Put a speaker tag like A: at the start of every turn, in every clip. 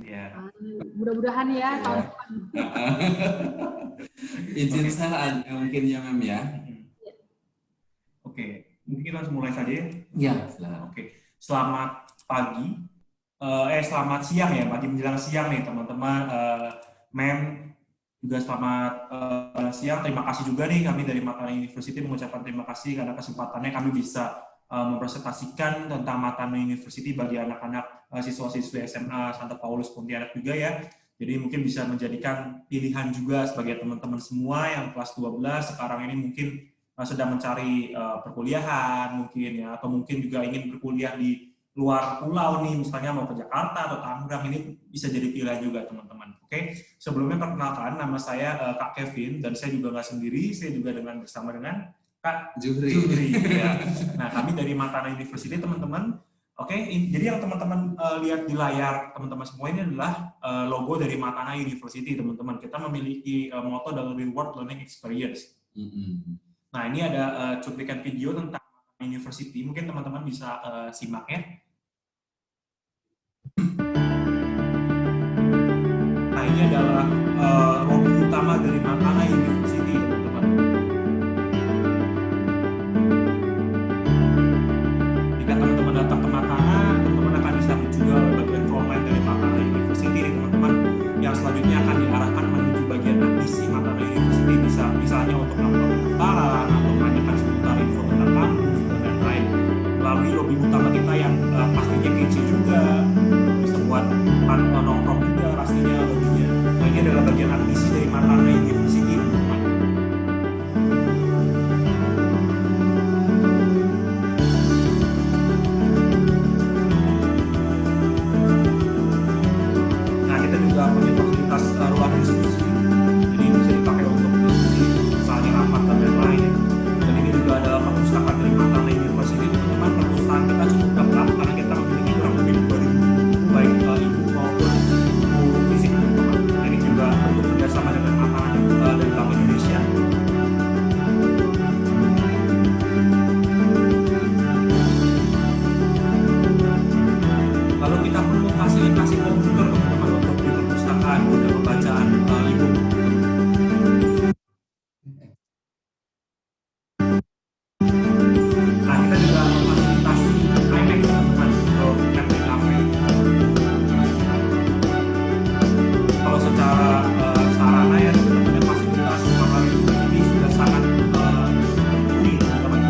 A: Ya.
B: Mudah-mudahan ya tahun depan.
C: Izin saran mungkin ya Mem ya.
A: Oke, mungkin kita langsung mulai saja ya.
C: Ya, silakan.
A: Oke, selamat pagi. Selamat siang ya, pagi menjelang siang nih teman-teman. Mem juga selamat siang. Terima kasih juga nih kami dari Matana University mengucapkan terima kasih karena kesempatannya kami bisa mempresentasikan tentang Matana University bagi anak-anak siswa-siswi SMA Santa Paulus Pontianak juga ya. Jadi mungkin bisa menjadikan pilihan juga sebagai teman-teman semua yang kelas 12 sekarang ini mungkin sedang mencari perkuliahan mungkin ya, atau mungkin juga ingin berkuliah di luar pulau nih, misalnya mau ke Jakarta atau Tangerang, ini bisa jadi pilihan juga teman-teman. Oke, sebelumnya perkenalkan nama saya Kak Kevin dan saya juga nggak sendiri, saya juga bersama dengan Kak Juhri. Ya. Nah, kami dari Matana University teman-teman. Oke, jadi yang teman-teman lihat di layar teman-teman semua ini adalah logo dari Matana University teman-teman. Kita memiliki moto dari Reward Learning Experience. Nah, ini ada cuplikan video tentang University. Mungkin teman-teman bisa simak ya. Nah, ini adalah logo utama dari Matana University, teman-teman. Jika teman-teman datang ke Matana, teman-teman akan bisa juga bagian frontline dari Matana University, teman-teman. Yang selanjutnya akan diarahkan menuju bagian admisi Matana University, misalnya untuk melakukan pendaftaran atau menanyakan seputar info tentang kampus dan lain-lain. Melalui lobi utama kita yang pastinya kece juga, bisa buat nongkrong juga pastinya lobinya. Nah, ini adalah bagian admisi dari Matana University, teman-teman. Nah, kita juga punya fasilitas ruang diskusi. Jadi bisa dipakai untuk diskusi, misalnya rapat dan lain-lain. Dan ini juga adalah perpustakaan dari Matana University, teman-teman. Perpustakaan kita cukup lengkap karena kita memiliki kurang lebih 2.000 buku, baik ibu maupun buku fisik, teman-teman. Ini juga bentuk kerjasama dengan Matana dan Bank Indonesia. Lalu kita perlu fasilitasi komputer, teman-teman, untuk di perpustakaan untuk pembacaan e-book. Nah, kita juga memfasilitasi iMac, teman-teman, untuk MPKP. Kalau secara sarana ya, teman-teman, fasilitas Matana ini sudah sangat mumpuni, teman-teman.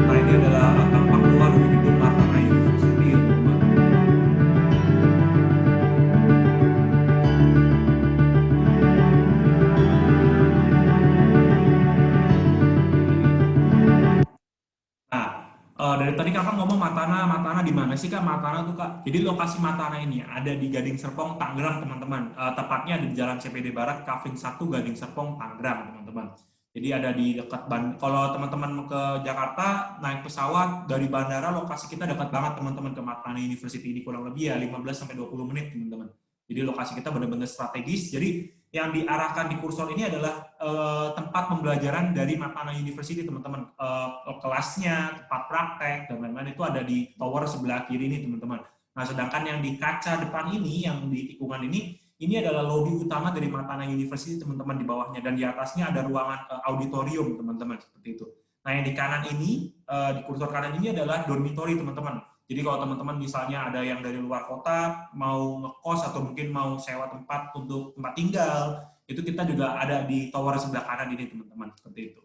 A: Nah, ini adalah tampak luar dari gedung Matana University, teman-teman. Nah, dari tadi kakak ngomong Matana di mana sih kak? Matana tuh kak. Jadi lokasi Matana ini ada di Gading Serpong, Tangerang, teman-teman. Tepatnya di Jalan CPD Barat, Kavling 1, Gading Serpong, Tangerang, teman-teman. Jadi ada di dekat kalau teman-teman mau ke Jakarta naik pesawat dari bandara, lokasi kita dekat banget teman-teman ke Matana University ini, kurang lebih ya 15-20 menit, teman-teman. Jadi lokasi kita benar-benar strategis. Jadi yang diarahkan di kursor ini adalah tempat pembelajaran dari Matana University, teman-teman. Kelasnya, tempat praktek, dan lain-lain itu ada di tower sebelah kiri ini, teman-teman. Nah, sedangkan yang di kaca depan ini, yang di tikungan ini adalah lobi utama dari Matana University, teman-teman, di bawahnya. Dan di atasnya ada ruangan auditorium, teman-teman, seperti itu. Nah, yang di kanan ini, di kursor kanan ini adalah dormitory, teman-teman. Jadi kalau teman-teman misalnya ada yang dari luar kota, mau ngekos atau mungkin mau sewa tempat untuk tempat tinggal, itu kita juga ada di tower sebelah kanan ini, teman-teman, seperti itu.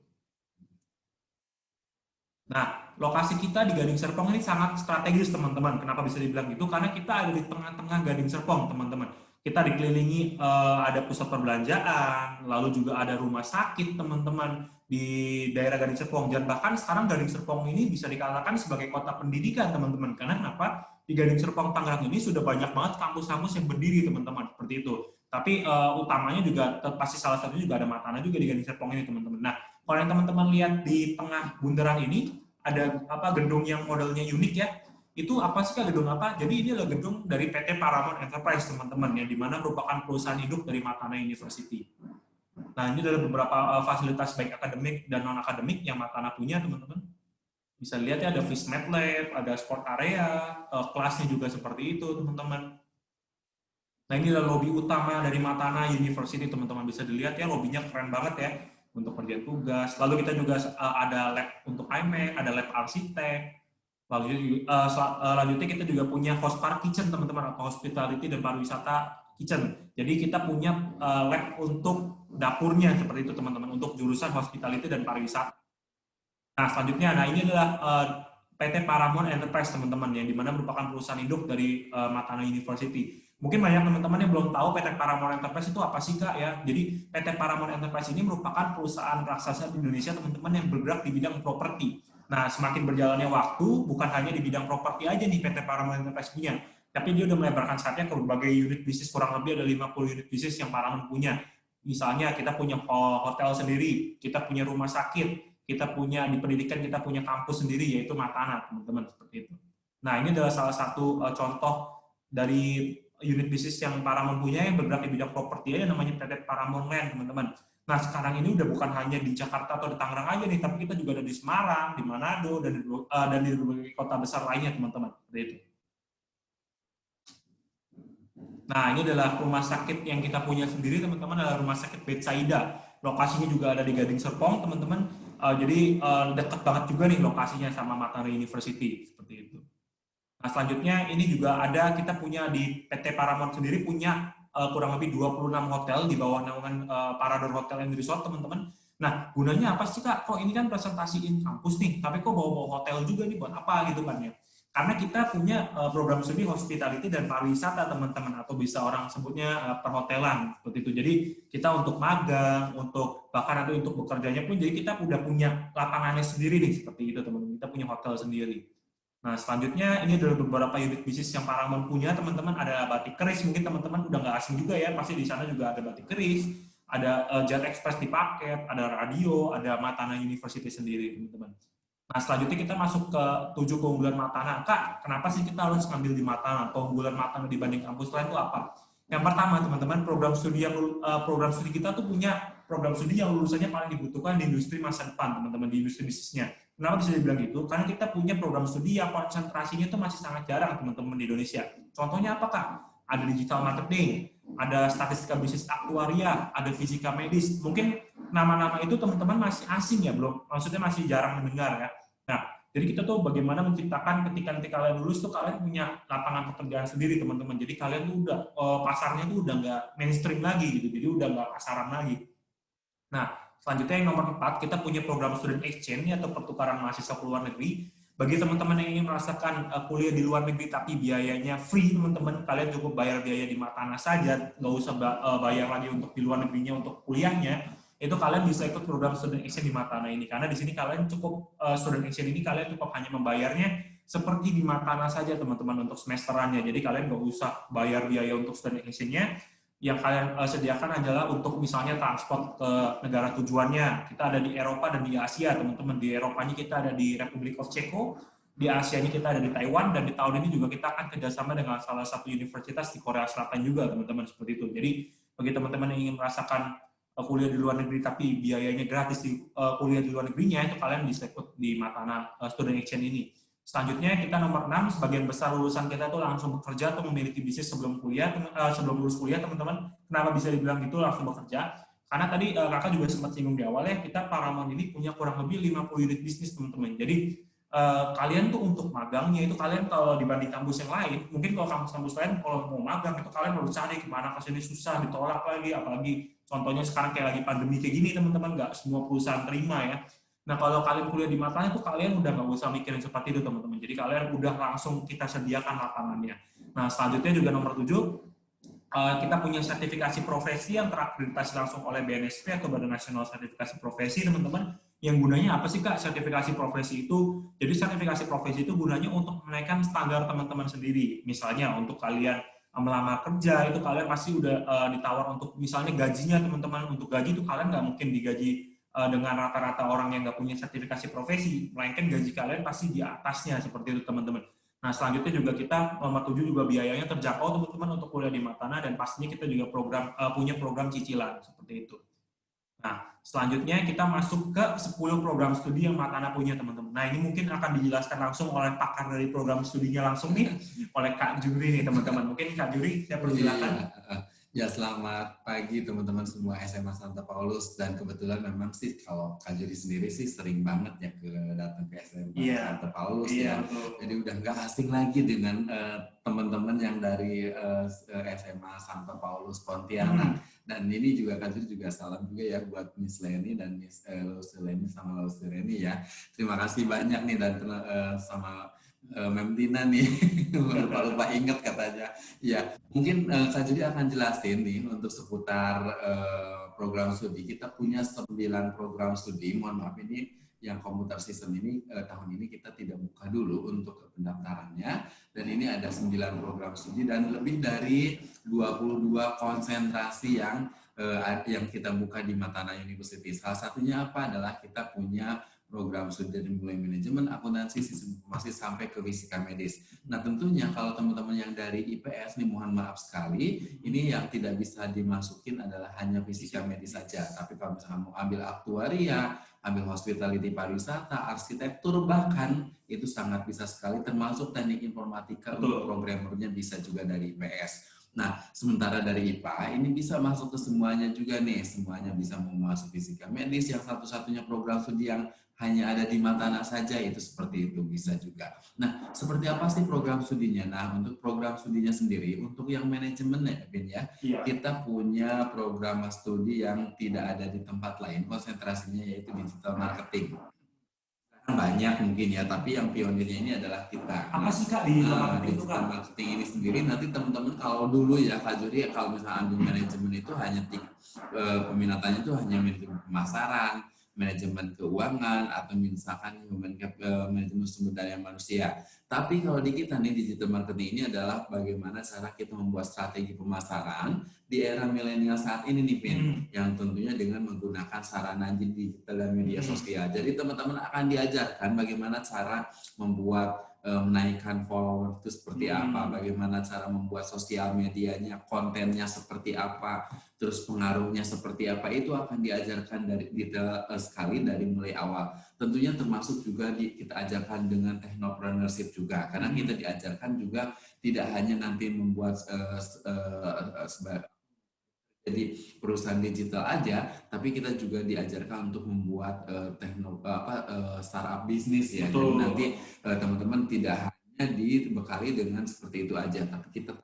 A: Nah, lokasi kita di Gading Serpong ini sangat strategis, teman-teman. Kenapa bisa dibilang gitu? Karena kita ada di tengah-tengah Gading Serpong, teman-teman. Kita dikelilingi ada pusat perbelanjaan, lalu juga ada rumah sakit, teman-teman, di daerah Gading Serpong. Dan bahkan sekarang Gading Serpong ini bisa dikatakan sebagai kota pendidikan, teman-teman. Karena kenapa? di Gading Serpong Tangerang ini sudah banyak banget kampus-kampus yang berdiri teman-teman, seperti itu. Tapi utamanya juga pasti salah satunya juga ada Matana juga di Gading Serpong ini teman-teman. Nah, kalau yang teman-teman lihat di tengah bundaran ini ada gedung yang modelnya unik ya. Itu apa sih Kak, gedung apa? Jadi ini adalah gedung dari PT Paramount Enterprise teman-teman, yang dimana merupakan perusahaan induk dari Matana University. Nah, ini adalah beberapa fasilitas baik akademik dan non akademik yang Matana punya teman-teman. Bisa lihat ya, ada Fismed Lab, ada sport area, kelasnya juga seperti itu teman-teman. Nah, ini adalah lobi utama dari Matana University teman-teman, bisa dilihat ya, lobinya keren banget ya untuk kerjaan tugas. Lalu kita juga ada lab untuk IMEC, ada lab arsitek. Lalu lanjutnya kita juga punya host park kitchen teman-teman, atau hospitality dan pariwisata kitchen. Jadi kita punya lab untuk dapurnya seperti itu teman-teman, untuk jurusan hospitality dan pariwisata. Nah, selanjutnya, ini adalah PT Paramount Enterprise teman-teman, yang dimana merupakan perusahaan induk dari Matana University. Mungkin banyak teman-teman yang belum tahu PT Paramount Enterprise itu apa sih Kak ya. Jadi PT Paramount Enterprise ini merupakan perusahaan raksasa di Indonesia teman-teman yang bergerak di bidang properti. Nah, semakin berjalannya waktu, bukan hanya di bidang properti aja nih PT Paramount Enterprise punya, tapi dia udah melebarkan sayapnya ke berbagai unit bisnis, kurang lebih ada 50 unit bisnis yang Paramount punya. Misalnya kita punya hotel sendiri, kita punya rumah sakit, kita punya di pendidikan, kita punya kampus sendiri, yaitu Matana, teman-teman, seperti itu. Nah, ini adalah salah satu contoh dari unit bisnis yang Paramount punya yang bergerak di bidang properti aja, namanya PT Paramount Land, teman-teman. Nah, sekarang ini udah bukan hanya di Jakarta atau di Tangerang aja nih, tapi kita juga ada di Semarang, di Manado, dan di berbagai kota besar lainnya, teman-teman. Seperti itu. Nah, ini adalah rumah sakit yang kita punya sendiri, teman-teman, adalah Rumah Sakit Betsaida. Lokasinya juga ada di Gading Serpong, teman-teman. Jadi dekat banget juga nih lokasinya sama Matana University, seperti itu. Nah, selanjutnya ini juga ada, kita punya di PT Paramount sendiri punya kurang lebih 26 hotel di bawah naungan Parador Hotel and Resort, teman-teman. Nah, gunanya apa sih Kak? Kok ini kan presentasiin kampus nih, tapi kok bawa hotel juga nih, buat apa gitu kan ya? Karena kita punya program studi hospitality dan pariwisata, teman-teman, atau bisa orang sebutnya perhotelan, seperti itu. Jadi kita untuk magang, untuk bahkan nanti untuk bekerjanya pun, jadi kita udah punya lapangannya sendiri nih, seperti itu teman-teman. Kita punya hotel sendiri. Nah, selanjutnya ini adalah beberapa unit bisnis yang Paramount punya, teman-teman. Ada Batik Keris, mungkin teman-teman udah nggak asing juga ya, pasti di sana juga ada Batik Keris, ada Jet Express di Paket, ada radio, ada Matana University sendiri, teman-teman. Nah, selanjutnya kita masuk ke 7 keunggulan Matana. Kak, kenapa sih kita harus ngambil di Matana? Keunggulan Matana dibanding kampus lain itu apa? Yang pertama, teman-teman, program studi kita tuh punya program studi yang lulusannya paling dibutuhkan di industri masa depan, teman-teman, di industri bisnisnya. Kenapa bisa dibilang gitu? Karena kita punya program studi yang konsentrasinya itu masih sangat jarang, teman-teman, di Indonesia. Contohnya apa, Kak? Ada digital marketing, ada statistika bisnis aktuaria, ada fisika medis. Mungkin nama-nama itu teman-teman masih asing ya, belum, maksudnya masih jarang mendengar ya. Nah, jadi kita tuh bagaimana menciptakan ketika nanti kalian lulus tuh kalian punya lapangan pekerjaan sendiri, teman-teman. Jadi kalian tuh udah pasarnya tuh udah nggak mainstream lagi gitu, jadi udah nggak pasaran lagi. Nah, selanjutnya yang nomor 4, kita punya program student exchange atau pertukaran mahasiswa ke luar negeri. Bagi teman-teman yang ingin merasakan kuliah di luar negeri tapi biayanya free, teman-teman, kalian cukup bayar biaya di Matana saja, nggak usah bayar lagi untuk di luar negerinya untuk kuliahnya. Itu kalian bisa ikut program student exchange di Matana ini, karena di sini kalian cukup student exchange ini kalian cukup hanya membayarnya seperti di Matana saja, teman-teman, untuk semesterannya. Jadi kalian nggak usah bayar biaya untuk student exchange-nya. Yang kalian sediakan adalah untuk misalnya transport ke negara tujuannya. Kita ada di Eropa dan di Asia, teman-teman. Di Eropanya kita ada di Republic of Czechia, di Asianya kita ada di Taiwan, dan di tahun ini juga kita akan kerjasama dengan salah satu universitas di Korea Selatan juga, teman-teman, seperti itu. Jadi bagi teman-teman yang ingin merasakan kuliah di luar negeri tapi biayanya gratis di kuliah di luar negerinya, itu kalian bisa ikut di Matana Student Exchange ini. Selanjutnya kita nomor 6, sebagian besar lulusan kita itu langsung bekerja atau memiliki bisnis sebelum kuliah, sebelum lulus kuliah, teman-teman. Kenapa bisa dibilang gitu langsung bekerja? Karena tadi kakak juga sempat singgung di awal ya, kita Paramount ini punya kurang lebih 50 unit bisnis, teman-teman. Jadi kalian tuh untuk magangnya itu kalian kalau dibanding kampus yang lain, mungkin kalau kampus-kampus lain kalau mau magang itu kalian harus cari kemana kesini susah, ditolak lagi, apalagi contohnya sekarang kayak lagi pandemi kayak gini, teman-teman, nggak semua perusahaan terima ya. Nah, kalau kalian kuliah di Matana itu kalian udah nggak usah mikirin seperti itu, teman-teman. Jadi kalian udah langsung kita sediakan lapangannya. Nah, selanjutnya juga nomor 7, kita punya sertifikasi profesi yang terakreditasi langsung oleh BNSP atau Badan Nasional Sertifikasi Profesi, teman-teman. Yang gunanya apa sih Kak sertifikasi profesi itu? Jadi sertifikasi profesi itu gunanya untuk menaikkan standar teman-teman sendiri. Misalnya untuk kalian melamar kerja, itu kalian pasti udah ditawar untuk misalnya gajinya teman-teman. Untuk gaji itu kalian nggak mungkin digaji dengan rata-rata orang yang nggak punya sertifikasi profesi, melainkan gaji kalian pasti di atasnya, seperti itu teman-teman. Nah, selanjutnya juga kita nomor 7 juga biayanya terjangkau teman-teman untuk kuliah di Matana, dan pastinya kita juga punya program cicilan seperti itu. Nah, selanjutnya kita masuk ke 10 program studi yang Matana punya teman-teman. Nah, ini mungkin akan dijelaskan langsung oleh pakar dari program studinya langsung nih, oleh Kak Juri nih teman-teman. Mungkin Kak Juri, saya persilakan.
C: Ya, selamat pagi teman-teman semua SMA Santa Paulus, dan kebetulan memang sih kalau Kak Juri sendiri sih sering banget ya datang ke SMA Santa Paulus ya. Jadi udah nggak asing lagi dengan teman-teman yang dari SMA Santa Paulus Pontianak. Dan ini juga Kak Juri juga salam juga ya buat Miss Leni dan Miss Leni sama Leni ya. Terima kasih banyak nih, dan sama Mem Tina nih, lupa inget katanya. Ya, mungkin Kak Juri akan jelasin nih untuk seputar program studi. Kita punya 9 program studi. Mohon maaf ini yang komputer sistem ini tahun ini kita tidak buka dulu untuk pendaftarannya. Dan ini ada 9 program studi dan lebih dari 22 konsentrasi yang kita buka di Matana University. Salah satunya apa adalah kita punya program studi dari mulai manajemen, akuntansi, sistem informasi sampai ke fisika medis. Nah, tentunya kalau teman-teman yang dari IPS nih, mohon maaf sekali, ini yang tidak bisa dimasukin adalah hanya fisika medis saja. Tapi kalau misalnya mau ambil aktuaria, ambil hospitality pariwisata, arsitektur, bahkan itu sangat bisa sekali, termasuk teknik informatika untuk programmernya bisa juga dari IPS. Nah, sementara dari IPA ini bisa masuk ke semuanya juga nih, semuanya bisa mau masuk fisika medis, yang satu-satunya program studi yang hanya ada di Matana saja itu seperti itu bisa juga. Nah, seperti apa sih program studinya? Nah, untuk program studinya sendiri, untuk yang manajemen ya, Bin ya, kita punya program studi yang tidak ada di tempat lain, konsentrasinya yaitu digital marketing. Banyak mungkin ya, tapi yang pionirnya ini adalah kita.
A: Apa sih Kak di
C: digital marketing ini sendiri? Nanti teman-teman kalau dulu ya Kak Juri, kalau misalnya ambil manajemen itu hanya peminatannya itu hanya manajemen pemasaran, manajemen keuangan, atau misalkan manajemen sumber daya manusia. Tapi kalau di kita nih, digital marketing ini adalah bagaimana cara kita membuat strategi pemasaran di era milenial saat ini nih, Pin, yang tentunya dengan menggunakan sarana digital dan media sosial. Jadi teman-teman akan diajarkan bagaimana cara membuat menaikkan follower itu seperti apa, bagaimana cara membuat sosial medianya, kontennya seperti apa, terus pengaruhnya seperti apa, itu akan diajarkan dari detail sekali dari mulai awal. Tentunya termasuk juga kita ajarkan dengan technopreneurship juga, karena kita diajarkan juga tidak hanya nanti membuat jadi perusahaan digital aja, tapi kita juga diajarkan untuk membuat startup bisnis ya. Jadi nanti teman-teman tidak hanya dibekali dengan seperti itu aja, tapi kita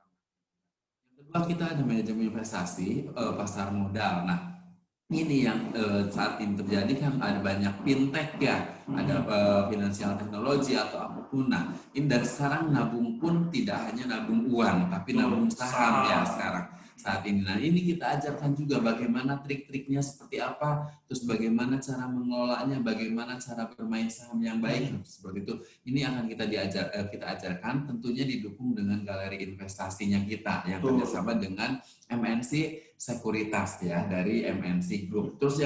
C: yang kedua, kita ada manajemen investasi, pasar modal. Nah, ini yang saat ini terjadi kan ada banyak fintech ya, ada finansial teknologi atau apapun. Nah, ini dan sekarang nabung pun tidak hanya nabung uang, tapi nabung saham ya sekarang saat ini. Nah, ini kita ajarkan juga bagaimana trik-triknya seperti apa, terus bagaimana cara mengelolanya, bagaimana cara bermain saham yang baik, seperti itu. Ini akan kita ajarkan, tentunya didukung dengan galeri investasinya kita yang kerjasama dengan MNC Sekuritas ya, dari MNC Group. Terus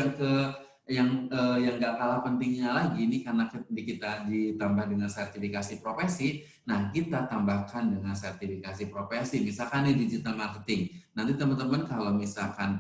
C: yang nggak kalah pentingnya lagi ini, karena kita ditambah dengan sertifikasi profesi. Nah, kita tambahkan dengan sertifikasi profesi, misalkan nih digital marketing. Nanti teman-teman kalau misalkan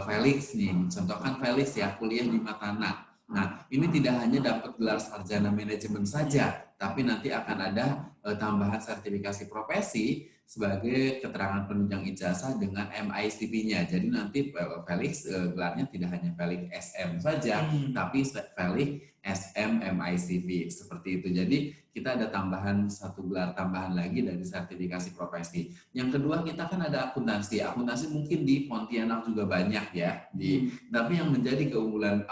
C: Felix nih, contohkan Felix ya, kuliah di Matana. Nah, ini tidak hanya dapat gelar sarjana manajemen saja, tapi nanti akan ada tambahan sertifikasi profesi sebagai keterangan penunjang ijazah dengan MICP-nya. Jadi nanti Felix gelarnya tidak hanya Felix SM saja, tapi Felix SM MICP seperti itu. Jadi kita ada tambahan satu gelar tambahan lagi dari sertifikasi profesi. Yang kedua, kita kan ada akuntansi. Akuntansi mungkin di Pontianak juga banyak ya. Tapi yang menjadi keunggulan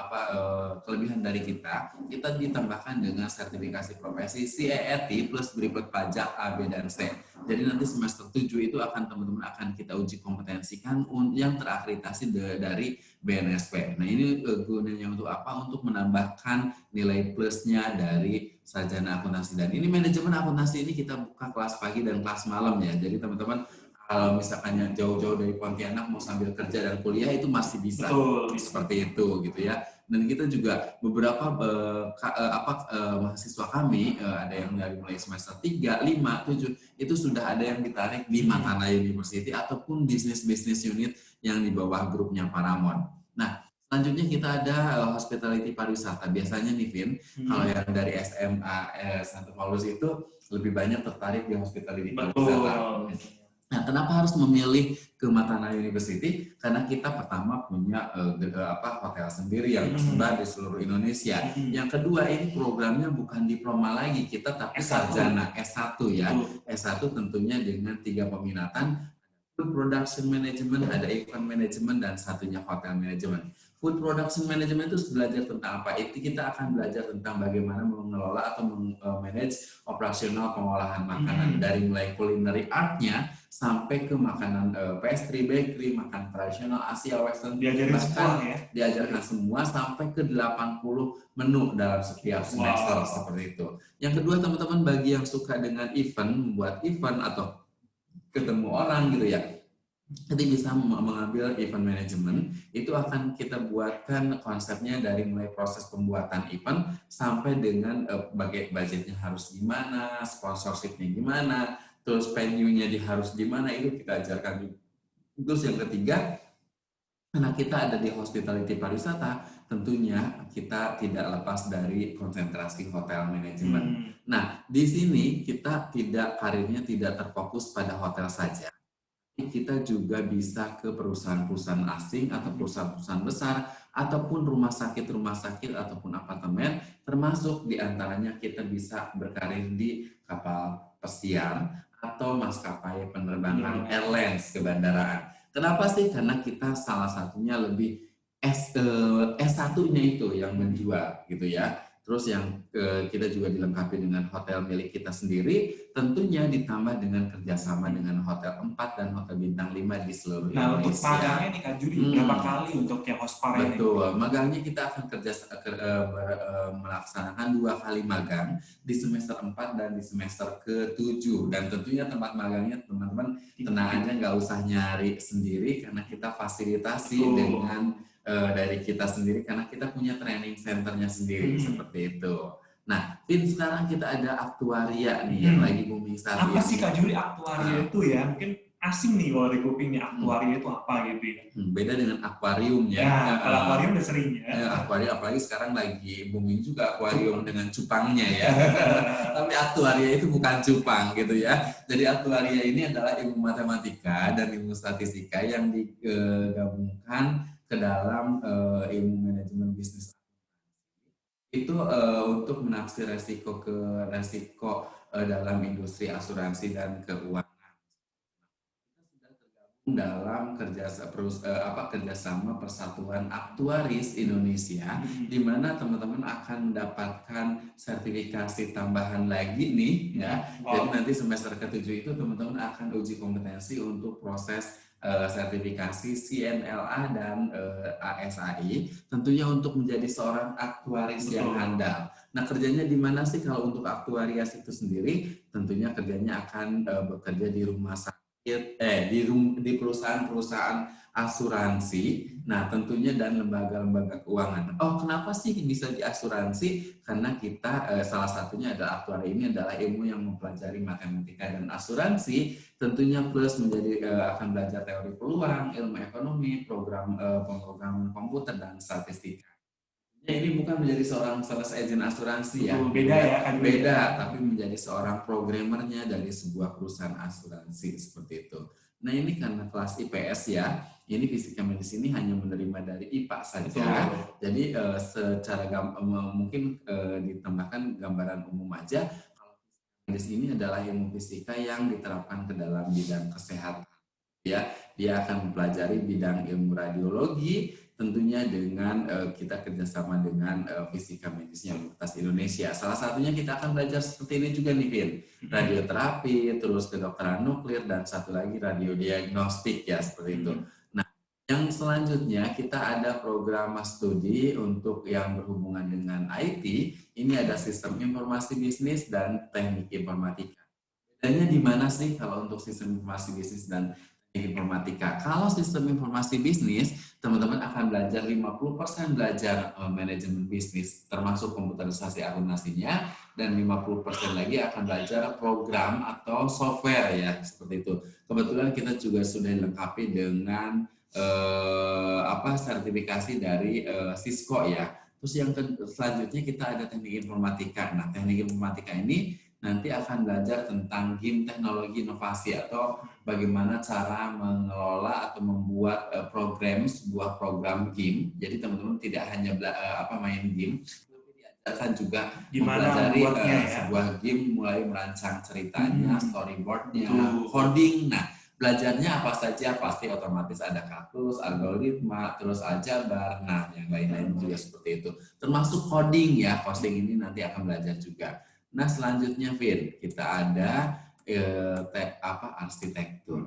C: kelebihan dari kita ditambahkan dengan sertifikasi profesi CEET plus berikut pajak A, B, dan C. Jadi nanti semester 7 itu akan teman-teman akan kita uji kompetensikan yang terakreditasi dari BNSP. Nah ini gunanya untuk apa? Untuk menambahkan nilai plusnya dari sarjana akuntansi. Dan ini manajemen akuntansi ini kita buka kelas pagi dan kelas malam ya. Jadi teman-teman kalau misalkan yang jauh-jauh dari Pontianak mau sambil kerja dan kuliah itu masih bisa. Betul. Seperti itu gitu ya. Dan kita juga beberapa mahasiswa kami ada yang dari mulai semester 3, 5, 7 itu sudah ada yang ditarik di Matana University ataupun bisnis unit yang di bawah grupnya Paramount. Nah, selanjutnya kita ada hospitality pariwisata. Biasanya nih Vin, kalau yang dari SMA Santo Paulus itu lebih banyak tertarik di hospitality pariwisata. Nah, kenapa harus memilih ke Matana University? Karena kita pertama punya hotel sendiri yang tersebar di seluruh Indonesia. Yang kedua, ini programnya bukan diploma lagi, kita tapi sarjana S1 ya. S1 tentunya dengan 3 peminatan, Food Production Management, ada Event Management, dan satunya Hotel Management. Food Production Management itu belajar tentang apa? Itu kita akan belajar tentang bagaimana mengelola atau manage operasional pengolahan makanan dari mulai culinary art-nya sampai ke makanan pastry, bakery, makanan tradisional Asia, Western, diajarkan semua sampai ke 80 menu dalam setiap semester seperti itu. Yang kedua teman-teman, bagi yang suka dengan event, membuat event atau ketemu orang gitu ya, jadi bisa mengambil event management, itu akan kita buatkan konsepnya dari mulai proses pembuatan event sampai dengan budgetnya harus gimana, sponsorshipnya gimana, terus venue-nya harus gimana, itu kita ajarkan. Terus yang ketiga, karena kita ada di hospitality pariwisata, tentunya kita tidak lepas dari konsentrasi hotel manajemen. Nah, di sini kita karirnya tidak terfokus pada hotel saja. Kita juga bisa ke perusahaan-perusahaan asing atau perusahaan-perusahaan besar ataupun rumah sakit ataupun apartemen, termasuk diantaranya kita bisa berkarir di kapal pesiar atau maskapai penerbangan airlines kebandaraan. Kenapa sih? Karena kita salah satunya lebih S1-nya itu yang menjual gitu ya. Terus yang kita juga dilengkapi dengan hotel milik kita sendiri, tentunya ditambah dengan kerjasama dengan hotel 4 dan hotel bintang 5 di seluruh Indonesia.
A: Nah, untuk magangnya nih Kak Juri, berapa kali untuk yang hospara ini?
C: Betul, magangnya kita akan melaksanakan 2 kali magang di semester 4 dan di semester ke-7. Dan tentunya tempat magangnya teman-teman tenang aja, nggak usah nyari sendiri karena kita fasilitasi dengan dari kita sendiri karena kita punya training centernya sendiri seperti itu. Nah, Vin, sekarang kita ada aktuaria nih yang lagi booming saat ini.
A: Apa sih Kak Juli aktuaria itu ya? Mungkin asing nih kalau di kuping nih aktuaria itu apa gitu ya?
C: Beda dengan akuarium ya.
A: Kalau akuarium udah sering ya.
C: Akuarium apalagi sekarang lagi booming juga akuarium dengan cupangnya ya. Tapi aktuaria itu bukan cupang gitu ya. Jadi aktuaria ini adalah ilmu matematika dan ilmu statistika yang digabungkan ke dalam ilmu manajemen bisnis. Itu untuk menaksir resiko dalam industri asuransi dan keuangan. Kita sudah tergabung dalam kerjasama Persatuan Aktuaris Indonesia, di mana teman-teman akan mendapatkan sertifikasi tambahan lagi nih ya. Jadi nanti semester ke-7 itu teman-teman akan uji kompetensi untuk proses sertifikasi CNLA dan ASAI, tentunya untuk menjadi seorang aktuaris yang handal. Nah, kerjanya di mana sih kalau untuk aktuarias itu sendiri? Tentunya kerjanya akan bekerja di rumah sakit, di perusahaan-perusahaan asuransi, nah tentunya dan lembaga-lembaga keuangan. Oh, kenapa sih bisa di asuransi? Karena kita salah satunya adalah aktuari ini adalah ilmu yang mempelajari matematika dan asuransi, tentunya plus akan belajar teori peluang, ilmu ekonomi, pemrograman komputer dan statistika. Ini bukan menjadi seorang sales agent asuransi ya.
A: Beda ya kan?
C: Beda, tapi menjadi seorang programmernya dari sebuah perusahaan asuransi seperti itu. Nah, ini karena kelas IPS ya, ini fisika medis ini hanya menerima dari IPA saja. Jadi secara mungkin ditambahkan gambaran umum aja. Kalau medis ini adalah ilmu fisika yang diterapkan ke dalam bidang kesehatan. Ya, dia akan mempelajari bidang ilmu radiologi, tentunya dengan kita kerjasama dengan Fisika Medisnya Universitas Indonesia. Salah satunya kita akan belajar seperti ini juga nih, Vin. Radioterapi, terus kedokteran nuklir, dan satu lagi radiodiagnostik ya, seperti itu. Nah, yang selanjutnya kita ada program studi untuk yang berhubungan dengan IT. Ini ada sistem informasi bisnis dan teknik informatika. Bedanya di mana sih kalau untuk sistem informasi bisnis dan informatika? Kalau sistem informasi bisnis, teman-teman akan belajar 50% belajar manajemen bisnis, termasuk komputerisasi akuntansinya, dan 50% lagi akan belajar program atau software ya, seperti itu. Kebetulan kita juga sudah dilengkapi dengan sertifikasi dari Cisco ya. Terus yang selanjutnya kita ada teknik informatika. Nah, teknik informatika ini nanti akan belajar tentang game teknologi inovasi atau bagaimana cara mengelola atau membuat sebuah program game. Jadi teman-teman tidak hanya main game, tapi diajarkan juga mempelajari sebuah game, mulai merancang ceritanya, storyboardnya, coding. Nah, belajarnya apa saja, pasti otomatis ada kalkulus, algoritma, terus aljabar, nah yang lain-lain juga seperti itu. Termasuk coding ya, coding ini nanti akan belajar juga. Nah, selanjutnya Vin, kita ada arsitektur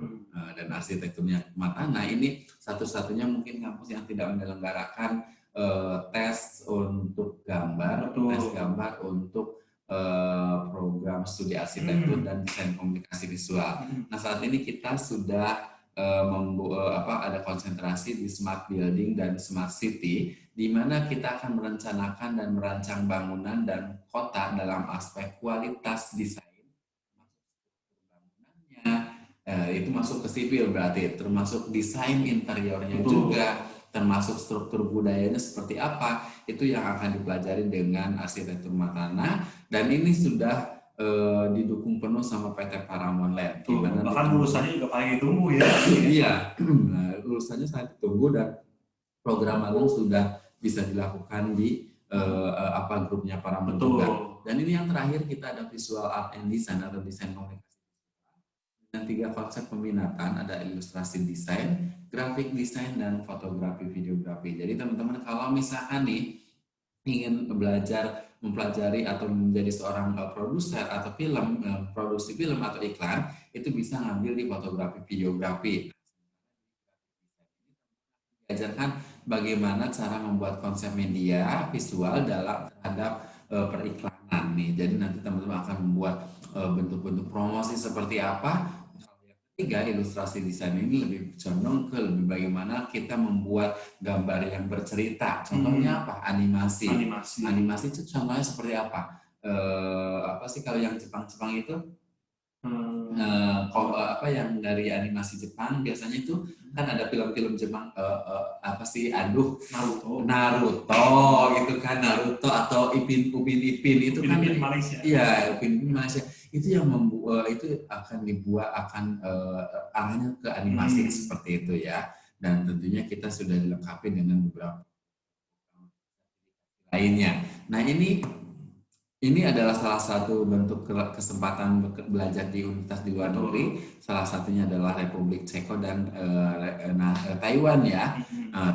C: dan arsitekturnya mata. Nah, ini satu-satunya mungkin kampus yang tidak menyelenggarakan tes untuk gambar, tes gambar untuk program studi arsitektur dan desain komunikasi visual. Nah, saat ini kita sudah ada konsentrasi di smart building dan smart city, di mana kita akan merencanakan dan merancang bangunan dan kota dalam aspek kualitas desain, bangunannya itu masuk ke sipil, berarti termasuk desain interiornya juga, termasuk struktur budayanya seperti apa, itu yang akan dipelajari dengan arsitektur Matana, dan ini sudah didukung penuh sama PT Paramount Land.
A: Bahkan lulusannya juga paling ditunggu ya.
C: Iya, lulusannya sangat ditunggu dan program magang sudah bisa dilakukan di grupnya Paramount juga. Dan ini yang terakhir kita ada visual art and design atau desain komunikasi. Dan 3 konsep peminatan, ada ilustrasi desain, grafik desain, dan fotografi videografi. Jadi teman-teman kalau misalkan nih ingin mempelajari atau menjadi seorang produser atau produksi film atau iklan, itu bisa ngambil di fotografi videografi. Diajarkan bagaimana cara membuat konsep media visual terhadap periklanan nih. Jadi nanti teman-teman akan membuat bentuk-bentuk promosi seperti apa. Ketiga, ilustrasi desain ini lebih condong ke bagaimana kita membuat gambar yang bercerita. Contohnya apa? Animasi itu contohnya seperti apa? Kalau yang Jepang itu? Yang dari animasi Jepang biasanya itu kan ada film-film Jepang Naruto gitu kan, Naruto atau Upin Ipin itu kan
A: Malaysia.
C: Iya, Upin Ipin Malaysia. Itu yang membuat itu akan dibuat arahnya ke animasi seperti itu ya. Dan tentunya kita sudah dilengkapi dengan beberapa lainnya. Nah, ini adalah salah satu bentuk kesempatan belajar di universitas di luar negeri. Salah satunya adalah Republik Ceko dan Taiwan ya.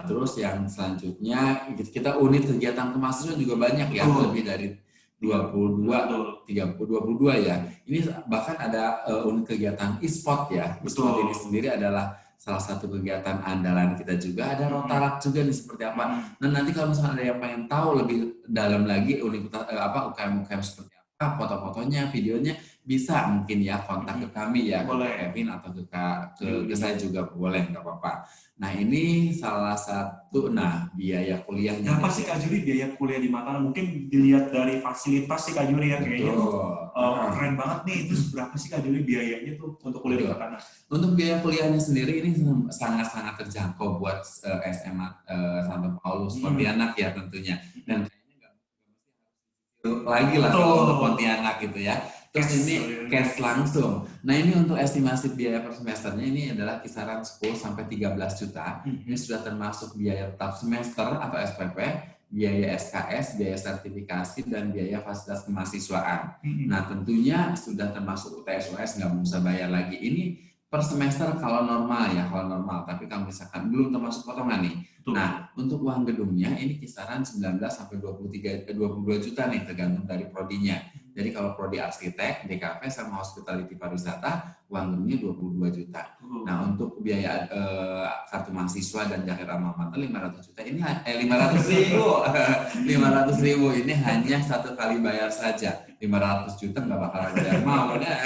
C: Terus yang selanjutnya kita unit kegiatan kemahasiswaan juga banyak ya, lebih dari 22 ya. Ini bahkan ada unit kegiatan e-sport ya. E-sport ini sendiri adalah salah satu kegiatan andalan kita juga. Ada Rotaract juga nih seperti apa. Nah, nanti kalau misalnya ada yang pengen tahu lebih dalam lagi UKM seperti apa, foto-fotonya, videonya, bisa mungkin ya kontak ke kami ya, ke Kevin atau ke saya juga boleh, nggak apa-apa. Nah, ini salah satu, biaya kuliahnya.
A: Berapa sih Kak Juri biaya kuliah di Matana? Mungkin dilihat dari fasilitas sih Kak Juri ya, kayaknya keren banget nih. Terus berapa sih Kak Juri biayanya tuh untuk kuliah di Matana?
C: Untuk biaya kuliahnya sendiri ini sangat-sangat terjangkau buat SMA Santo Paulus, Pontianak ya tentunya. Dan kayaknya nggak lagi lah kalau untuk Pontianak gitu ya. Terus ini cash langsung. Nah, ini untuk estimasi biaya per semesternya ini adalah kisaran 10 sampai 13 juta. Ini sudah termasuk biaya tetap semester atau SPP, biaya SKS, biaya sertifikasi, dan biaya fasilitas kemahasiswaan. Nah, tentunya sudah termasuk UTS-UTS, nggak usah bayar lagi. Ini per semester kalau normal ya, kalau normal. Tapi kalau misalkan belum termasuk potongan nih.
A: Betul.
C: Nah, untuk uang gedungnya ini kisaran 19 sampai 22 juta nih, tergantung dari prodinya. Jadi kalau prodi arsitek, DKV sama hospitality pariwisata, uang gedungnya 22 juta. Nah, untuk biaya kartu mahasiswa dan jaket alma mater 500 juta ini 500 ribu. 500 ribu ini hanya satu kali bayar saja. 500 juta nggak bakal bayar mau ya.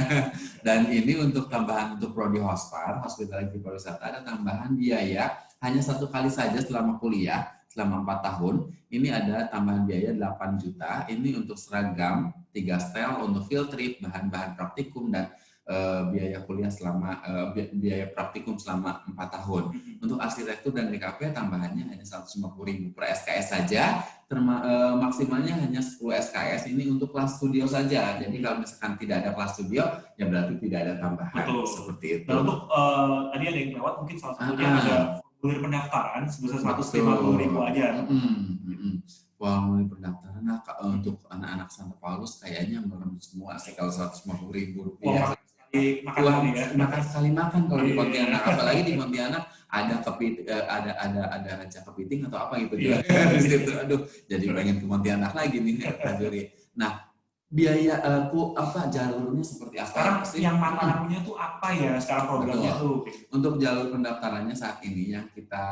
C: Dan ini untuk tambahan untuk prodi hospar, hospitality pariwisata, ada tambahan biaya hanya satu kali saja selama kuliah, selama 4 tahun. Ini ada tambahan biaya 8 juta. Ini untuk seragam, 3 setel, untuk field trip, bahan-bahan praktikum, dan biaya kuliah selama biaya praktikum selama 4 tahun. Untuk arsitektur dan DKP tambahannya hanya 150.000 per SKS saja. Maksimalnya hanya 10 SKS, ini untuk kelas studio saja. Jadi kalau misalkan tidak ada kelas studio, ya berarti tidak ada tambahan.
A: Betul.
C: Seperti itu.
A: Dan untuk tadi ada yang lewat, mungkin salah satunya ada formulir pendaftaran sebesar 150.000 aja.
C: Formulir pendaftaran untuk anak-anak Santa Paulus kayaknya merem semua sih kalau 150.000 rupiah. Makan sekali makan kalau di Pontianak, apalagi di Pontianak ada ada raja kepiting atau apa gitu di situ. Aduh, jadi pengen ke Pontianak lagi nih Kak Juri. Nah, biaya jalurnya seperti apa?
A: Sekarang yang Matana punya tuh apa ya sekarang programnya tuh?
C: Untuk jalur pendaftarannya saat ini yang kita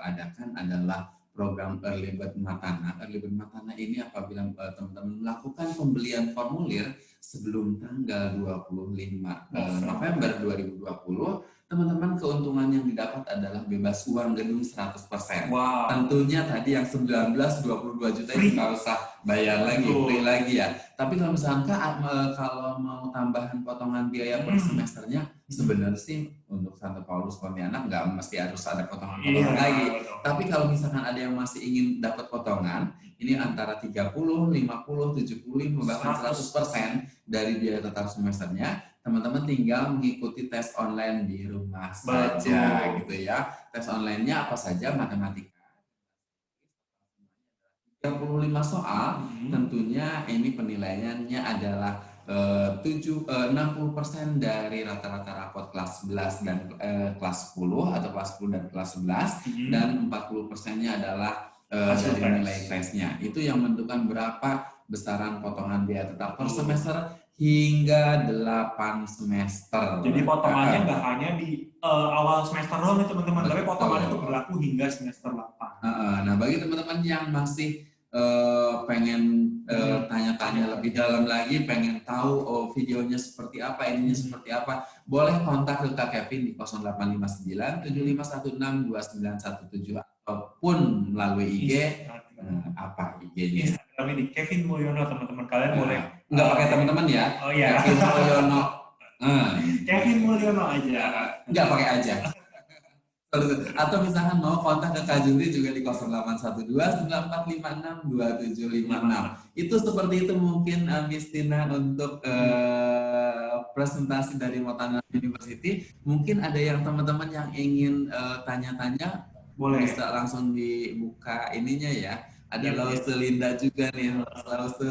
C: adakan adalah program Early Bird Matana. Early Bird Matana ini apabila teman-teman melakukan pembelian formulir sebelum tanggal 25 November 2020, teman-teman keuntungan yang didapat adalah bebas uang gedung 100%.
A: Wow.
C: Tentunya tadi yang 22 juta itu nggak usah bayar lagi, free lagi ya. Tapi kalau misalkan kalau mau tambahan potongan biaya per semesternya, sebenarnya sih untuk Santa Paulus Pontianak nggak mesti harus ada potongan-potongan lagi. Tapi kalau misalkan ada yang masih ingin dapat potongan, ini antara 30, 50, 75, bahkan 100% dari biaya tetap semesternya. Teman-teman tinggal mengikuti tes online di rumah saja gitu ya. Tes online-nya apa saja? Matematika 35 soal, tentunya ini penilaiannya adalah 60% dari rata-rata rapot kelas 11 dan kelas 10 atau kelas 10 dan kelas 11, dan 40%-nya adalah dari nilai tesnya. Itu yang menentukan berapa besaran potongan biaya tetap per semester hingga 8 semester.
A: Jadi potongannya nggak hanya di awal semester doang teman-teman, tapi potongannya itu berlaku hingga semester 8.
C: Nah, bagi teman-teman yang masih pengen tanya-tanya lebih dalam lagi, pengen tahu videonya seperti apa, ininya seperti apa, boleh kontak ke Kak Kevin di 0859 7516 2917 ataupun melalui IG. Apa IG-nya?
A: Instagramnya di Kevin Mulyono, teman-teman. Kalian boleh
C: nggak pakai teman-teman ya.
A: Oh iya.
C: Kevin Mulyono.
A: Kevin Mulyono aja.
C: Nggak pakai aja. Atau misalkan mau kontak ke Kak Juri juga di 0812 9456 2756. Itu seperti itu mungkin Miss Tina untuk presentasi dari Matana University. Mungkin ada yang teman-teman yang ingin tanya-tanya, boleh bisa langsung dibuka ininya ya. Ada Lauste Linda juga nih, Lauste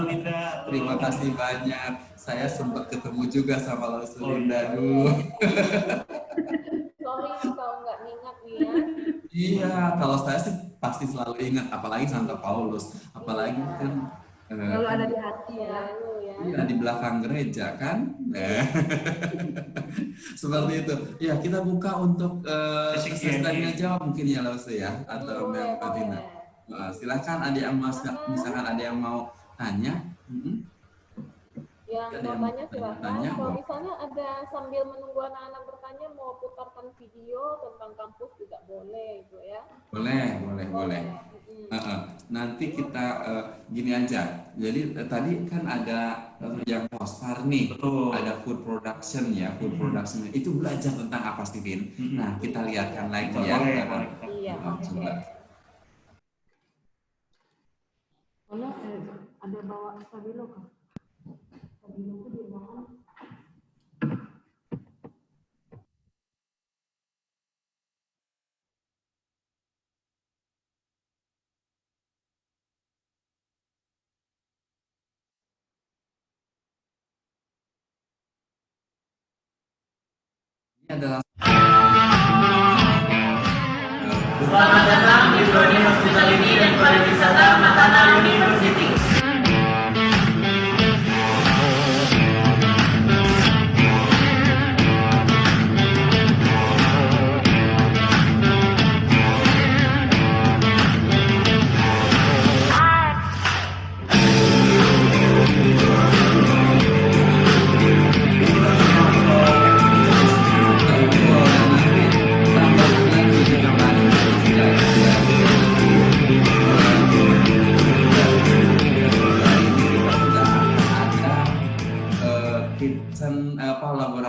A: Linda.
C: Terima kasih banyak. Saya sempat ketemu juga sama Lauste Linda dulu.
D: Sorry kalau nggak ingat nih ya.
C: Iya, kalau saya sih pasti selalu ingat, apalagi Santa Paulus, apalagi kan
B: selalu ada di hati ya.
C: Iya, di belakang gereja kan. Seperti itu. Ya, kita buka untuk sesi tanya jawab mungkin ya Lause ya, atau Mbak Fatina. Silakan ada yang misalkan ada yang mau tanya.
D: Yang mau tanya silakan. Kalau misalnya ada sambil menunggu anak-anak bertanya mau putarkan video tentang kampus juga boleh, gitu ya.
C: Boleh. Nanti kita gini aja. Jadi tadi kan ada yang hospar nih, ada food production ya, food production itu belajar tentang apa sih, Vin? Nah, kita lihatkan lagi ya.
D: Iya.
C: Coba.
B: Ada bawa stabilo kan? Stabilo itu di mana?
C: adalah
E: Selamat datang di Prodi Hospitality dan Pariwisata Matana University.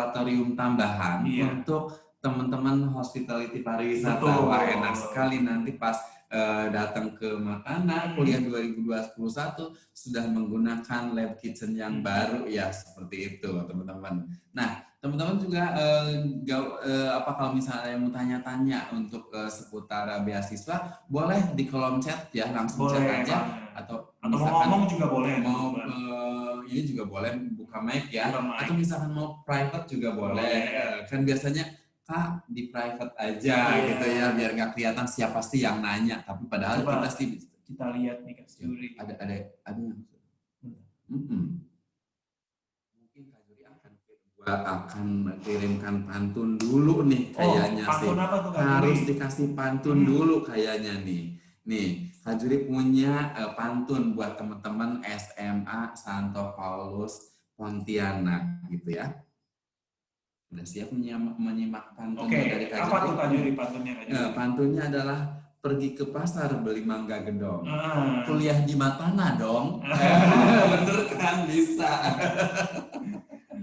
C: laboratorium tambahan untuk teman-teman hospitality pariwisata. Wah, enak sekali nanti pas datang ke Matana kuliah 2021 sudah menggunakan lab kitchen yang baru ya, seperti itu teman-teman. Nah, teman-teman juga kalau misalnya yang mau tanya-tanya untuk seputar beasiswa, boleh di kolom chat ya, langsung chat aja, atau
A: mau ngomong juga boleh.
C: Ini juga boleh buka mic ya, atau misalkan mau private juga boleh. Kan biasanya Kak di private aja gitu ya, biar nggak kelihatan siapa sih yang nanya, tapi padahal
A: coba
C: kita lihat nih Kak Juri. Ada mungkin Kak Juri akan kirimkan pantun dulu nih kayaknya sih.
A: Apa tuh,
C: harus dikasih pantun dulu kayaknya nih. Nih, Kak Juri punya pantun buat teman-teman SMA Santo Paulus Pontianak gitu ya. Udah siap menyimak pantunnya dari Kak Juri?
A: Apa tuh Kak Juri pantunnya?
C: Pantunnya adalah pergi ke pasar beli mangga gedong. Kuliah di Matana dong. Bener kan, bisa.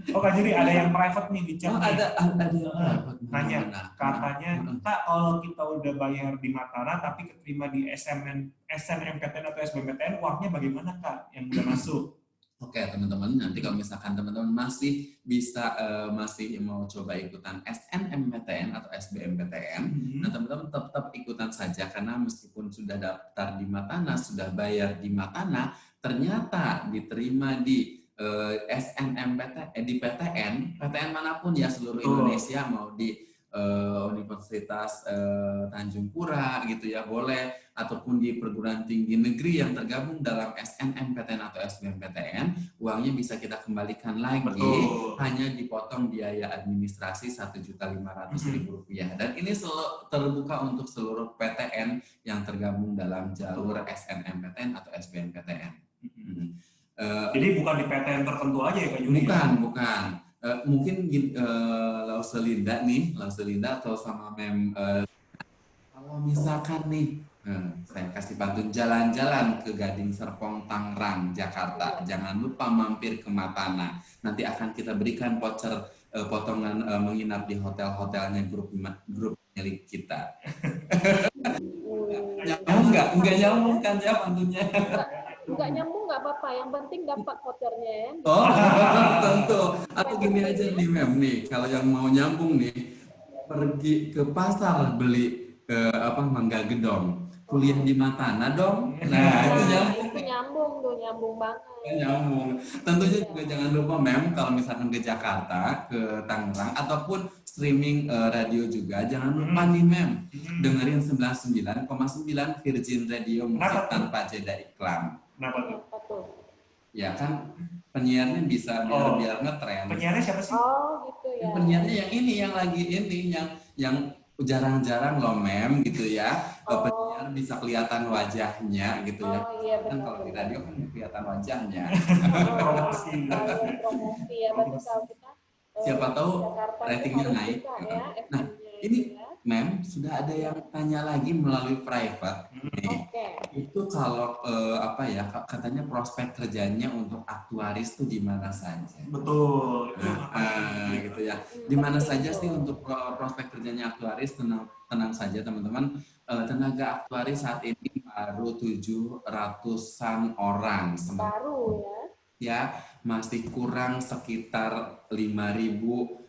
A: Kak Juri ada yang private nih di chat.
C: Ada yang private.
A: Nanya, katanya Kak, kalau kita udah bayar di Matana tapi keterima di SNMPTN atau SBMPTN, uangnya bagaimana Kak yang udah masuk?
C: Oke teman-teman, nanti kalau misalkan teman-teman masih bisa masih mau coba ikutan SNMPTN atau SBMPTN, nah teman-teman tetap ikutan saja, karena meskipun sudah daftar di Matana, sudah bayar di Matana, ternyata diterima di SNMPTN, di PTN manapun ya seluruh Indonesia, mau di Universitas Tanjung Pura gitu ya boleh, ataupun di perguruan tinggi negeri yang tergabung dalam SNMPTN atau SBMPTN, uangnya bisa kita kembalikan lagi. Hanya dipotong biaya administrasi Rp1.500.000, dan ini terbuka untuk seluruh PTN yang tergabung dalam jalur SNMPTN atau SBMPTN.
A: Jadi bukan di PTN tertentu aja ya Kak Juri?
C: Bukan. Mungkin Lauselinda atau sama Mem, kalau misalkan nih saya kasih pantun, jalan-jalan ke Gading Serpong Tangerang Jakarta, jangan lupa mampir ke Matana, nanti akan kita berikan voucher potongan menginap di hotel-hotelnya grup milik kita. Nyambung nggak nyambung kan ya pantunnya?
D: Nggak nyambung nggak apa-apa, yang penting dapat vouchernya ya.
C: Tentu. Atau gini aja nih Mem nih, kalau yang mau nyambung nih, pergi ke pasar beli mangga gedong, kuliah di Matana dong. Nah itu
D: nyambung banget.
C: Nyambung. Tentunya juga jangan lupa Mem, kalau misalkan ke Jakarta, ke Tangerang, ataupun streaming radio juga, jangan lupa nih Mem, dengerin 99,9 Virgin Radio, musik tanpa jeda iklan.
A: Kenapa tuh?
C: Ya kan penyiarnya bisa biar ngetren.
A: Penyiarnya siapa sih?
D: Gitu ya.
C: Penyiarnya yang ini, yang lagi ini, yang jarang-jarang loh Mem gitu ya. Penyiar bisa kelihatan wajahnya gitu ya.
D: Iya,
C: kan kalau di radio kan kelihatan wajahnya.
A: Promosi
D: ya, berarti kalau kita
C: siapa tahu ratingnya naik. Nah, ini
D: ya.
C: Mem, sudah ada yang tanya lagi melalui private. Itu kalau katanya prospek kerjanya untuk aktuaris tuh di mana saja?
A: Betul.
C: Gitu ya. Di mana saja sih untuk prospek kerjanya aktuaris? Tenang saja teman-teman. Tenaga aktuaris saat ini baru 700-an orang.
D: Baru ya?
C: Ya, masih kurang sekitar 5.000.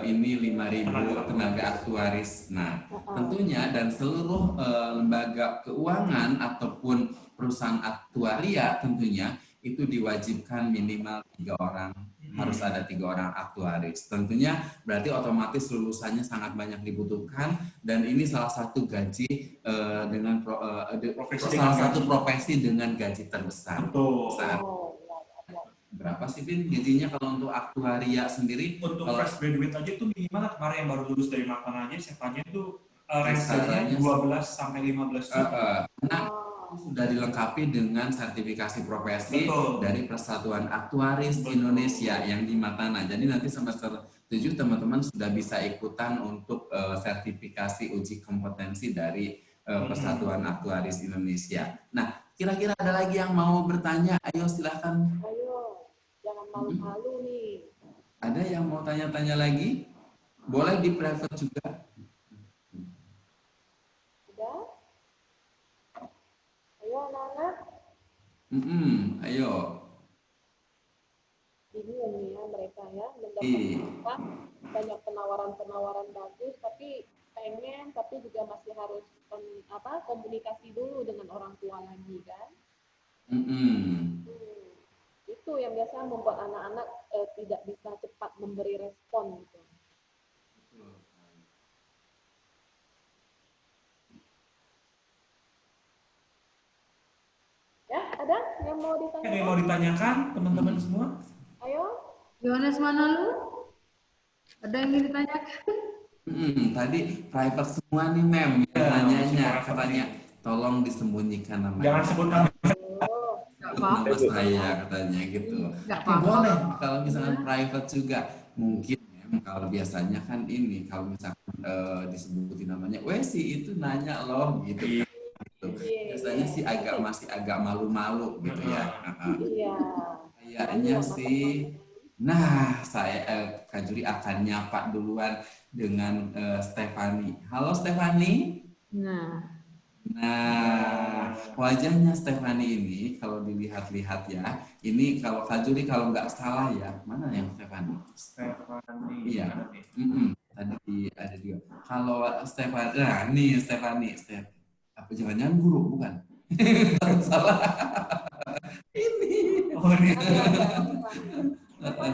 C: Ini 5.000 tenaga aktuaris. Nah, tentunya dan seluruh lembaga keuangan ataupun perusahaan aktuaria tentunya itu diwajibkan minimal 3 orang harus ada 3 orang aktuaris. Tentunya berarti otomatis lulusannya sangat banyak dibutuhkan, dan ini salah satu gaji dengan salah satu profesi dengan gaji terbesar. Berapa sih, Vin, gajinya kalau untuk aktuaria sendiri?
A: Untuk
C: kalau
A: fresh graduate aja tuh minimal kemarin yang baru lulus dari Makan aja, Stefania itu range-nya 12 sampai 15 juta.
C: Nah, sudah dilengkapi dengan sertifikasi profesi dari Persatuan Aktuaris Indonesia yang di Matana. Jadi nanti semester 7 teman-teman sudah bisa ikutan untuk sertifikasi uji kompetensi dari Persatuan Aktuaris Indonesia. Nah, kira-kira ada lagi yang mau bertanya? Ayo silakan.
D: Ayo, jangan malu-malu nih.
C: Ada yang mau tanya-tanya lagi? Boleh di private juga.
D: Ayo anak-anak.
C: Ayo.
D: Ini ya mereka ya mendapatkan banyak penawaran-penawaran bagus, tapi juga masih harus komunikasi dulu dengan orang tua lagi kan. Itu yang biasanya membuat anak-anak tidak bisa cepat memberi respon gitu. Ya, ada yang mau ditanyakan?
A: Ada yang mau ditanyakan, teman-teman semua?
D: Ayo.
B: Yohanes mana lu? Ada yang ingin ditanyakan?
C: Tadi private semua nih, Mem. Yang nanyanya katanya, tolong disembunyikan namanya.
A: Jangan sebut nama.
C: Nama saya katanya gitu. Boleh kalau misalkan private juga. Mungkin kalau biasanya kan ini, kalau misalkan disebutin namanya, sih itu nanya loh gitu. Biasanya sih masih agak malu-malu gitu ya. Kayaknya sih. Nah, Kak Juri akan nyapa duluan dengan Stefani. Halo Stefani. Nah, wajahnya Stefani ini kalau dilihat-lihat ya, ini kalau Kak Juri kalau nggak salah ya, mana yang Stefani?
A: Stefani.
C: Iya. Tadi ada juga. Kalau Stefani, nah nih Stefani, apa jangan-jangan guru bukan? Salah. Ini. Oh ini.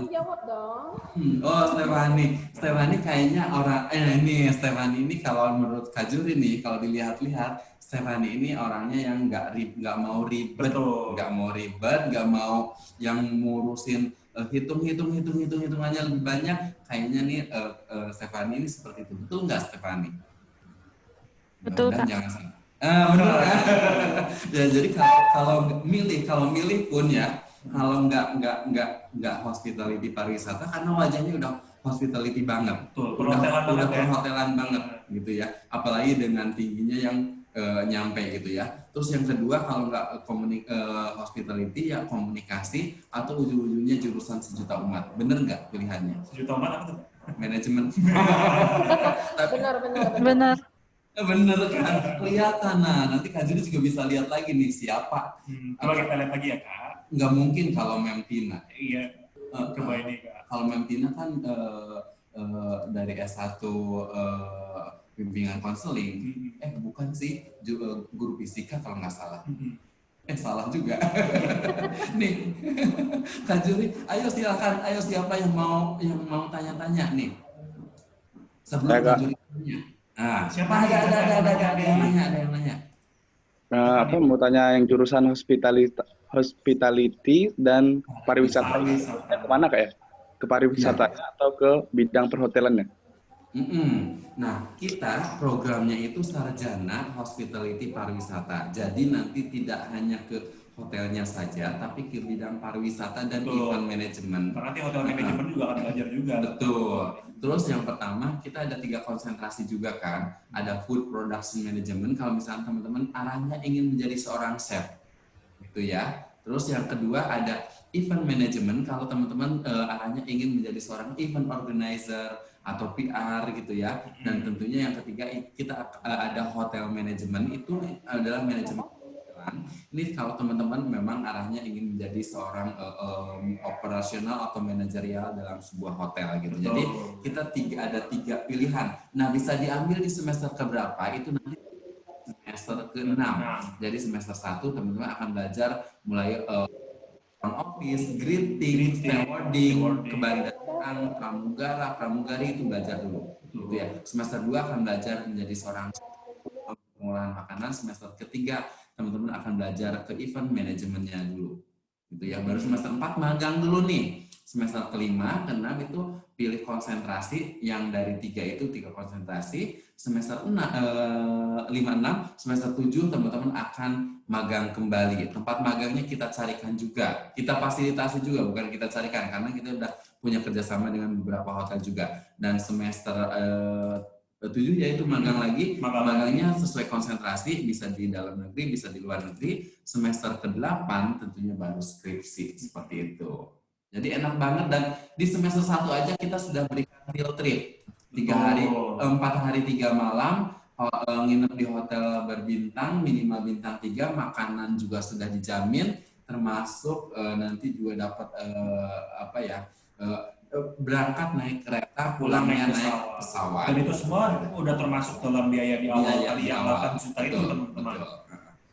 D: Jawab dong.
C: Oh Stefani kayaknya ini Stefani ini kalau menurut Kak Juri nih, kalau dilihat-lihat Stefani ini orangnya yang nggak mau ribet, nggak mau yang ngurusin hitungannya lebih banyak. Kayaknya nih Stefani ini seperti itu. Betul nggak Stefani?
F: Betul, Kak.
C: Jangan salah. Benar kan? Ya, jadi kalau milih pun ya, kalau nggak hospitality pariwisata, karena wajahnya udah hospitality banget. Udah perhotelan banget gitu ya. Apalagi dengan tingginya yang nyampe gitu ya. Terus yang kedua, kalau nggak hospitality ya komunikasi, atau ujung-ujungnya jurusan sejuta umat. Bener nggak pilihannya?
A: Sejuta umat apa tuh?
C: Manajemen.
F: Benar.
C: Bener kan? Kelihatan. Nah, nanti Kak Juri juga bisa lihat lagi nih siapa.
A: Coba kita lihat lagi ya Kak.
C: Nggak mungkin kalau Memtina.
A: Iya. Coba ini Kak.
C: Kalau Memtina kan dari S1 bimbingan konseling. Bukan sih, guru fisika kalau nggak salah. Salah juga. Nih, Kak Juri, ayo silakan. Ayo siapa yang mau tanya-tanya nih? Sebelum Kak Juri tanya. Nah, siapa ada yang nanya.
G: Apa mau tanya yang jurusan hospitality dan pariwisata ini kemana Kak ya? Ke pariwisata atau ke bidang perhotelannya?
C: Nah, kita programnya itu sarjana hospitality pariwisata. Jadi nanti tidak hanya ke hotelnya saja, tapi ke bidang pariwisata dan event management.
A: Nanti hotel manajemen juga akan belajar juga.
C: Betul. Terus yang pertama, kita ada 3 konsentrasi juga kan. Ada food production management, kalau misalnya teman-teman arahnya ingin menjadi seorang chef. Gitu ya. Terus yang kedua ada event management, kalau teman-teman arahnya ingin menjadi seorang event organizer atau PR gitu ya. Dan tentunya yang ketiga kita ada hotel management, itu adalah manajemen. Ini kalau teman-teman memang arahnya ingin menjadi seorang operasional atau manajerial dalam sebuah hotel gitu. Jadi kita ada 3 pilihan. Nah, bisa diambil di semester keberapa itu nanti semester ke-6. Jadi semester 1 teman-teman akan belajar mulai front office, greeting, stewarding, kebandaran, pramugari itu belajar dulu. Gitu ya. Semester 2 akan belajar menjadi seorang pengolahan makanan. Semester ketiga teman-teman akan belajar ke event manajemennya dulu. Gitu ya. Baru semester 4 magang dulu nih. Semester kelima, keenam itu pilih konsentrasi, yang dari 3 itu 3 konsentrasi. Semester 5, 6, semester 7 teman-teman akan magang kembali. Tempat magangnya kita carikan juga, kita fasilitasi juga, bukan kita carikan, karena kita udah punya kerjasama dengan beberapa hotel juga. Dan semester 7 yaitu magang lagi, magangnya sesuai konsentrasi, bisa di dalam negeri, bisa di luar negeri. Semester ke-8 tentunya baru skripsi, seperti itu. Jadi enak banget, dan di semester 1 aja kita sudah berikan field trip 3 hari, 4 hari 3 malam, nginep di hotel berbintang, minimal bintang 3, makanan juga sudah dijamin, termasuk nanti juga dapat berangkat naik kereta, pulangnya naik pesawat.
A: Dan itu semua udah termasuk dalam biaya di awal tadi yang 8 juta itu teman-teman.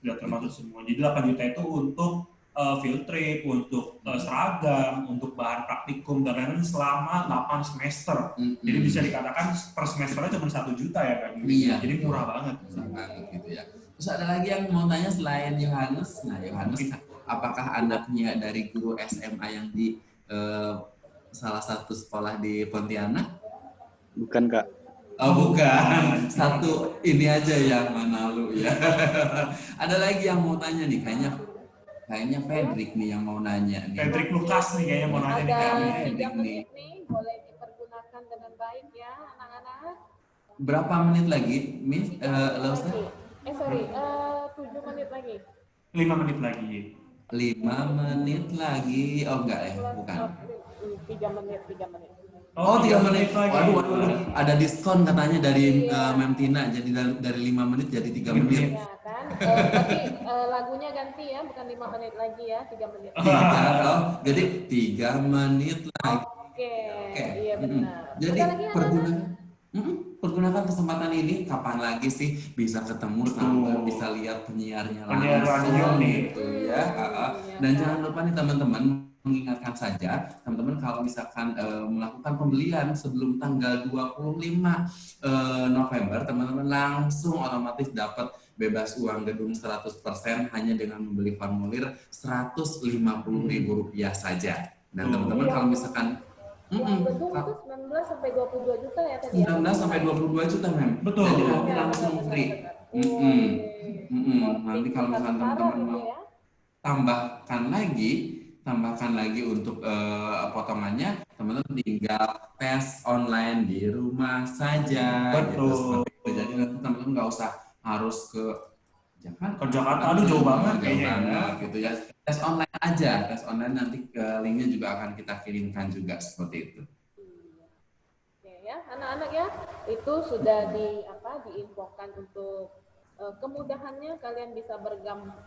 A: Sudah termasuk semua. Jadi 8 juta itu untuk field trip, untuk seragam, untuk bahan praktikum dan lain-lain selama 8 semester. Jadi bisa dikatakan per semesternya cuma 1 juta ya kan?
C: Iya.
A: Jadi murah banget.
C: Murah banget gitu ya. Terus ada lagi yang mau tanya selain Yohanes. Nah, Yohanes, apakah anaknya dari guru SMA yang di salah satu sekolah di Pontianak?
G: Bukan, Kak.
C: Oh, bukan. Satu ini aja yang Manado ya. Ada lagi yang mau tanya nih, kayaknya Fredrik nih yang mau nanya nih.
A: Fredrik Lukas nih kayaknya mau nanya nih.
D: Ada 3 menit nih, boleh dipergunakan dengan baik ya anak-anak.
C: Berapa menit lagi, Miss?
D: 7 menit lagi.
A: 5 menit lagi.
C: 5 menit lagi. Oh enggak ya, bukan.
D: 3 menit.
C: Oh, 3 menit.
A: lagi.
C: Waduh. Ada diskon katanya dari Mem Tina. Jadi dari 5 menit jadi 3 menit.
D: Ya kan? Tapi lagunya ganti ya, bukan 5 menit lagi ya, 3 menit.
C: Jadi 3 menit lagi.
D: Oke. Iya benar.
C: Jadi pergunakan kesempatan ini, kapan lagi sih bisa ketemu sama, bisa lihat penyiarnya langsung gitu ya. Dan jangan lupa nih teman-teman, mengingatkan saja teman-teman kalau misalkan melakukan pembelian sebelum tanggal 25 November, teman-teman langsung otomatis dapat bebas uang gedung 100% hanya dengan membeli formulir Rp150.000 saja. Dan teman-teman kalau misalkan
D: gedung itu 19 sampai 22 juta ya tadi.
C: 19 sampai 22 juta, Mem.
A: Betul.
C: Jadi nanti langsung free. Nanti kalau misalkan teman-teman mau tambahkan lagi untuk potongannya, teman-teman tinggal tes online di rumah saja.
A: Betul.
C: Gitu. Jadi nanti teman-teman nggak usah harus ke
A: Jakarta. Aduh jauh banget kayaknya.
C: Gitu ya. Tes online aja, tes online nanti linknya juga akan kita kirimkan juga seperti itu.
D: Oke ya, anak-anak ya, itu sudah diinfokan untuk kemudahannya kalian bisa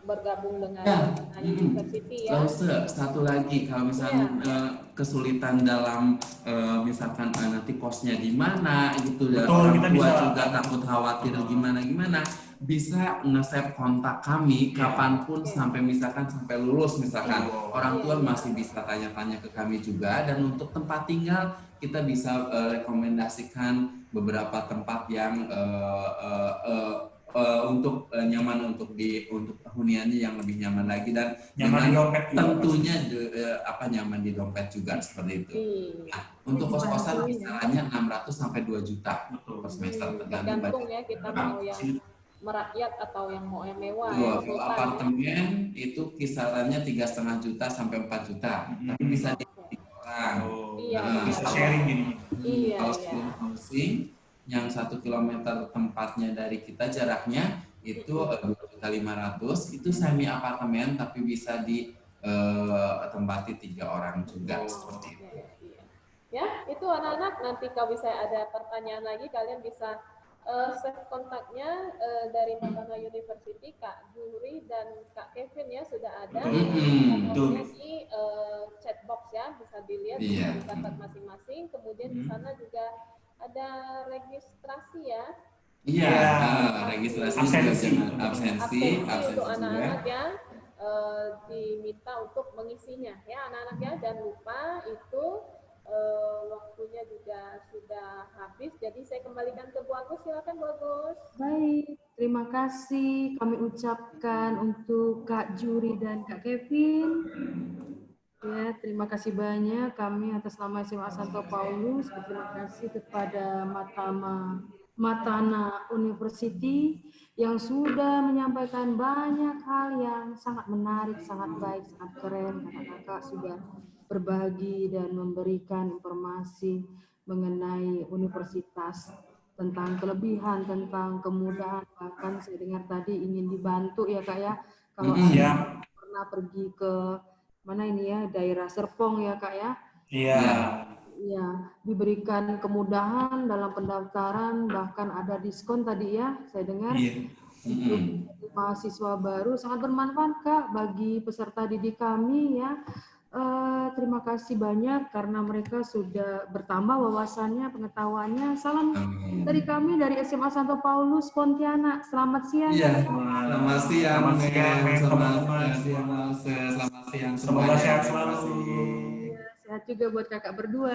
D: bergabung dengan university ya.
C: Terus satu lagi, kalau misalnya kesulitan dalam misalkan nanti kosnya di mana gitu ya, orang tua juga takut khawatir gimana, bisa nge-save kontak kami kapanpun sampai misalkan sampai lulus misalkan. Orang tua masih bisa tanya-tanya ke kami juga, dan untuk tempat tinggal kita bisa rekomendasikan beberapa tempat yang untuk nyaman untuk huniannya yang lebih nyaman lagi, dan
A: nyaman di dompet
C: tentunya nyaman di dompet juga seperti itu. Nah, untuk kos-kosan kisarannya 600 sampai 2 juta per semester,
D: tergantung ya kita mau yang merakyat atau yang mau yang mewah.
C: Kalau apartemen itu kisarannya 3,5 juta sampai 4 juta, tapi bisa di orang.
A: Bisa sharing gini.
C: Kalau student housing yang 1 kilometer tempatnya dari kita jaraknya itu 2.500.000, itu semi apartemen tapi bisa ditempati 3 orang juga seperti itu.
D: Ya, itu anak-anak, nanti kalau bisa ada pertanyaan lagi kalian bisa save kontaknya dari Makana University, Kak Juri dan Kak Kevin ya sudah ada nomornya di chat box ya, bisa dilihat, bisa dicatat masing-masing. Kemudian di sana juga ada registrasi ya.
C: Iya, registrasi absensi
D: untuk anak-anak ya. diminta untuk mengisinya ya anak-anak ya. Jangan lupa itu waktunya juga sudah habis, jadi saya kembalikan ke Bu Agus. Silakan Bu Agus.
B: Baik, terima kasih kami ucapkan untuk Kak Juri dan Kak Kevin. Ya, terima kasih banyak kami atas nama SMA Santo Paulus. Terima kasih kepada Matana University yang sudah menyampaikan banyak hal yang sangat menarik, sangat baik, sangat keren. Kakak-kakak sudah berbagi dan memberikan informasi mengenai universitas, tentang kelebihan, tentang kemudahan. Bahkan saya dengar tadi ingin dibantu ya Kak ya, kalau pernah pergi ke mana ini ya, daerah Serpong ya Kak ya.
A: Iya.
B: Ya, diberikan kemudahan dalam pendaftaran, bahkan ada diskon tadi ya, saya dengar. Untuk mahasiswa baru sangat bermanfaat Kak bagi peserta didik kami ya. Terima kasih banyak karena mereka sudah bertambah wawasannya, pengetahuannya. Salam dari kami dari SMA Santo Paulus Pontianak. Selamat siang.
C: Iya, selamat siang. Selamat siang.
A: Semoga sehat selalu.
B: Sehat juga buat kakak berdua.